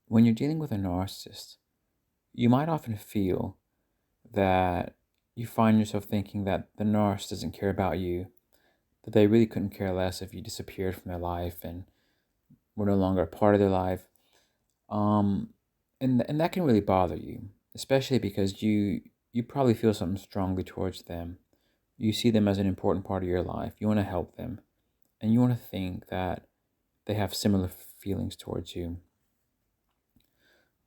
When you're dealing with a narcissist, you might often feel that you find yourself thinking that the narcissist doesn't care about you, that they really couldn't care less if you disappeared from their life and were no longer a part of their life. Um, and that can really bother you, especially because you probably feel something strongly towards them. You see them as an important part of your life. You want to help them, and you want to think that they have similar feelings towards you.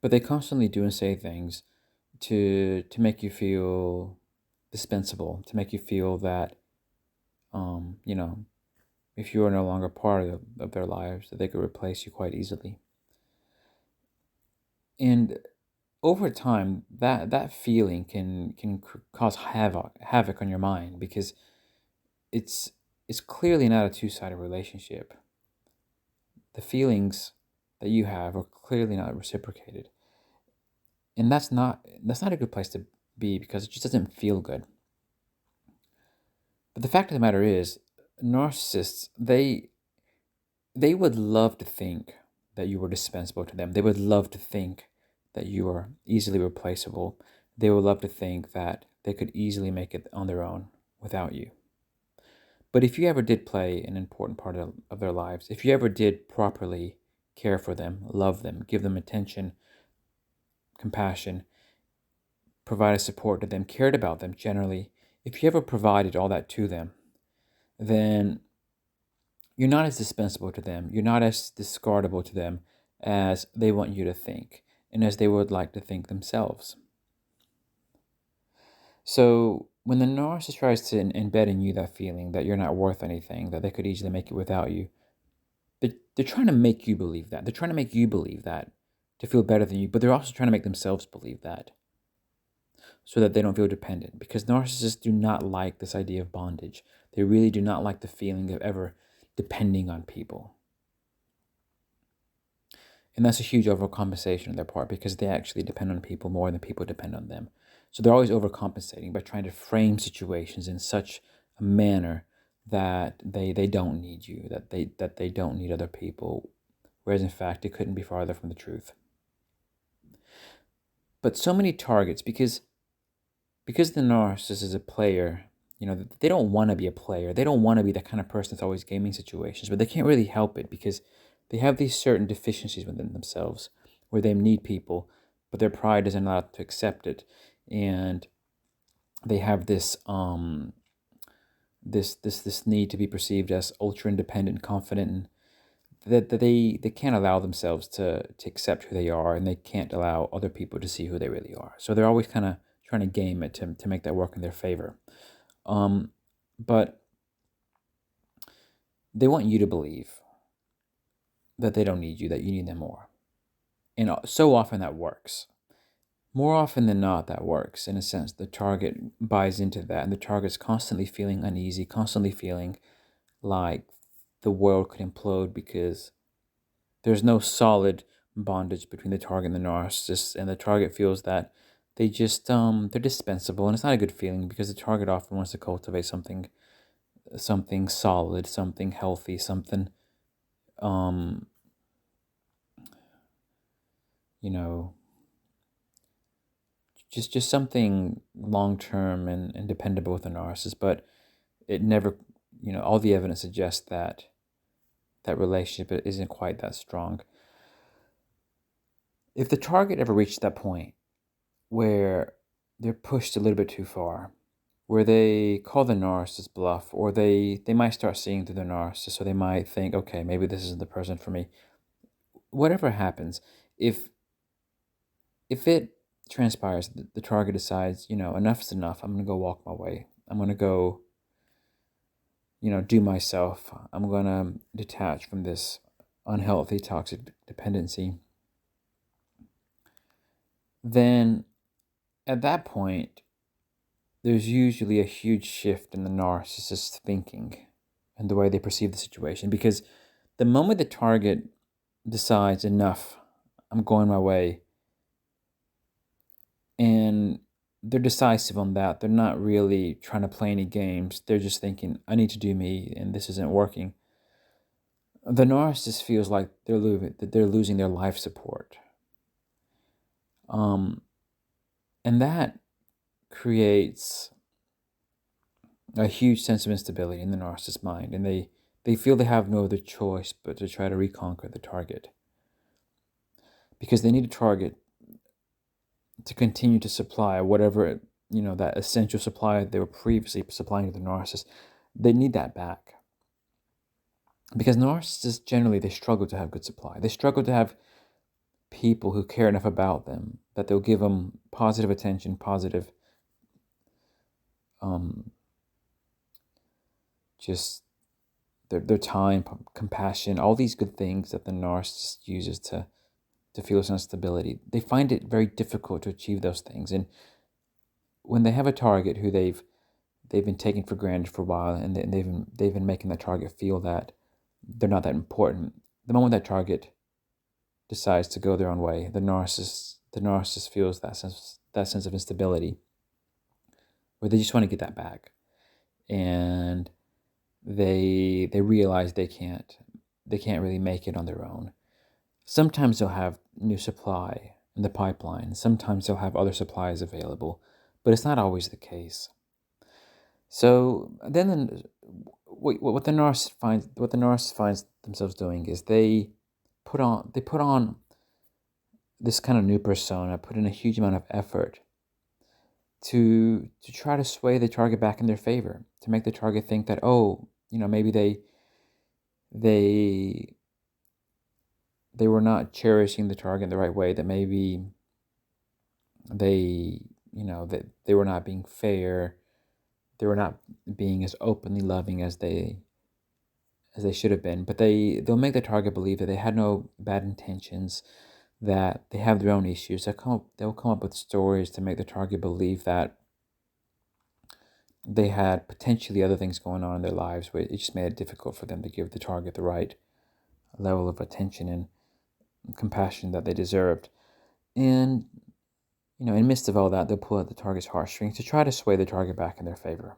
But they constantly do and say things to make you feel dispensable, to make you feel that you know, if you are no longer part of their lives, that they could replace you quite easily. And over time, that feeling can cause havoc on your mind because it's it's clearly not a two-sided relationship. The feelings that you have are clearly not reciprocated, and that's not a good place to be because it just doesn't feel good. But the fact of the matter is, narcissists they would love to think that you were dispensable to them. They would love to think that you are easily replaceable. They would love to think that they could easily make it on their own without you. But if you ever did play an important part of their lives, if you ever did properly care for them, love them, give them attention, compassion, provided support to them, cared about them generally, if you ever provided all that to them, then you're not as dispensable to them. You're not as discardable to them as they want you to think and as they would like to think themselves. So when the narcissist tries to embed in you that feeling that you're not worth anything, that they could easily make it without you, they're trying to make you believe that. They're trying to make you believe that to feel better than you, but they're also trying to make themselves believe that so that they don't feel dependent. Because narcissists do not like this idea of bondage. They really do not like the feeling of ever depending on people. And that's a huge overcompensation on their part because they actually depend on people more than people depend on them. So they're always overcompensating by trying to frame situations in such a manner that they don't need you, that they don't need other people, whereas in fact it couldn't be farther from the truth. But so many targets because the narcissist is a player, they don't want to be a player. They don't want to be the kind of person that's always gaming situations, but they can't really help it because they have these certain deficiencies within themselves where they need people, but their pride doesn't allow them to accept it. And they have this need to be perceived as ultra independent, confident, and that they can't allow themselves to accept who they are, and they can't allow other people to see who they really are. So they're always kind of trying to game it to make that work in their favor. Um, but they want you to believe that they don't need you, that you need them more. And so often that works. More often than not, that works. In a sense, the target buys into that, and the target's constantly feeling uneasy, constantly feeling like the world could implode because there's no solid bondage between the target and the narcissist, and the target feels that they're dispensable, and it's not a good feeling because the target often wants to cultivate something solid, something healthy, something um you know just something long term and dependable with a narcissist. But it never, all the evidence suggests that that relationship isn't quite that strong. If the target ever reached that point where they're pushed a little bit too far, where they call the narcissist bluff, or they might start seeing through the narcissist, so they might think, okay, maybe this isn't the person for me. Whatever happens, if it transpires, the target decides, enough is enough. I'm gonna go walk my way. I'm gonna go, do myself. I'm gonna detach from this unhealthy, toxic dependency. Then at that point, there's usually a huge shift in the narcissist's thinking and the way they perceive the situation. Because the moment the target decides, enough, I'm going my way, and they're decisive on that, they're not really trying to play any games. They're just thinking, I need to do me, and this isn't working. The narcissist feels like they're losing their life support. Um, and that creates a huge sense of instability in the narcissist's mind, and they feel they have no other choice but to try to reconquer the target, because they need a target to continue to supply whatever, that essential supply they were previously supplying to the narcissist. They need that back, because narcissists generally, they struggle to have good supply. They struggle to have people who care enough about them that they'll give them positive attention, positive, um, just their time, compassion, all these good things that the narcissist uses to feel a sense of stability. They find it very difficult to achieve those things. And when they have a target who they've been taking for granted for a while, and they've been making that target feel that they're not that important, the moment that target decides to go their own way, the narcissist feels that sense of instability, where they just want to get that back, and they realize they can't really make it on their own. Sometimes they'll have new supply in the pipeline. Sometimes they'll have other supplies available, but it's not always the case. So then, what the narcissist finds themselves doing is they put on this kind of new persona, put in a huge amount of effort to try to sway the target back in their favor, to make the target think that, oh, maybe they they were not cherishing the target in the right way, that maybe that they were not being fair, they were not being as openly loving as they should have been. But they'll make the target believe that they had no bad intentions, that they have their own issues. They'll come up with stories to make the target believe that they had potentially other things going on in their lives, where it just made it difficult for them to give the target the right level of attention and compassion that they deserved. And in the midst of all that, they'll pull at the target's heartstrings to try to sway the target back in their favor.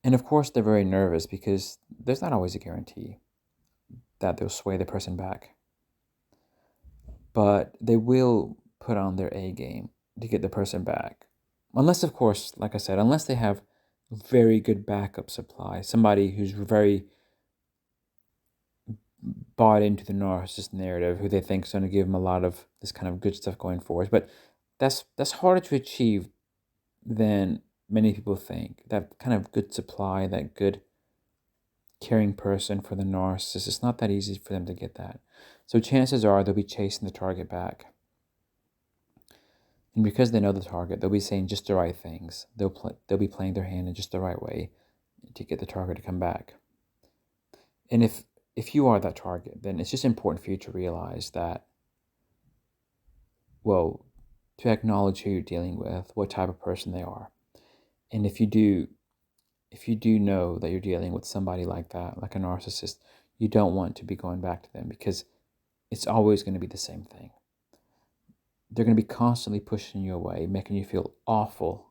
And of course, they're very nervous, because there's not always a guarantee that they'll sway the person back. But they will put on their A game to get the person back. Unless, of course, like I said, unless they have very good backup supply, somebody who's very bought into the narcissist narrative, who they think is going to give them a lot of this kind of good stuff going forward. But that's harder to achieve than many people think. That kind of good supply, that good caring person for the narcissist, it's not that easy for them to get that. So chances are they'll be chasing the target back. And because they know the target, they'll be saying just the right things. They'll be playing their hand in just the right way to get the target to come back. And if you are that target, then it's just important for you to realize that, well, to acknowledge who you're dealing with, what type of person they are. And if you do know that you're dealing with somebody like that, like a narcissist, you don't want to be going back to them, because it's always going to be the same thing. They're going to be constantly pushing you away, making you feel awful,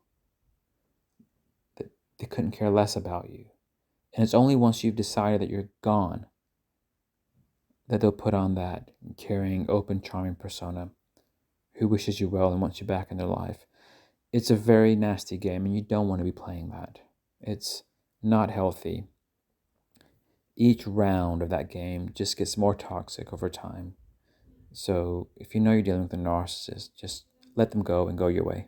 that they couldn't care less about you. And it's only once you've decided that you're gone that they'll put on that caring, open, charming persona who wishes you well and wants you back in their life. It's a very nasty game, and you don't want to be playing that. It's not healthy. Each round of that game just gets more toxic over time. So if you know you're dealing with a narcissist, just let them go and go your way.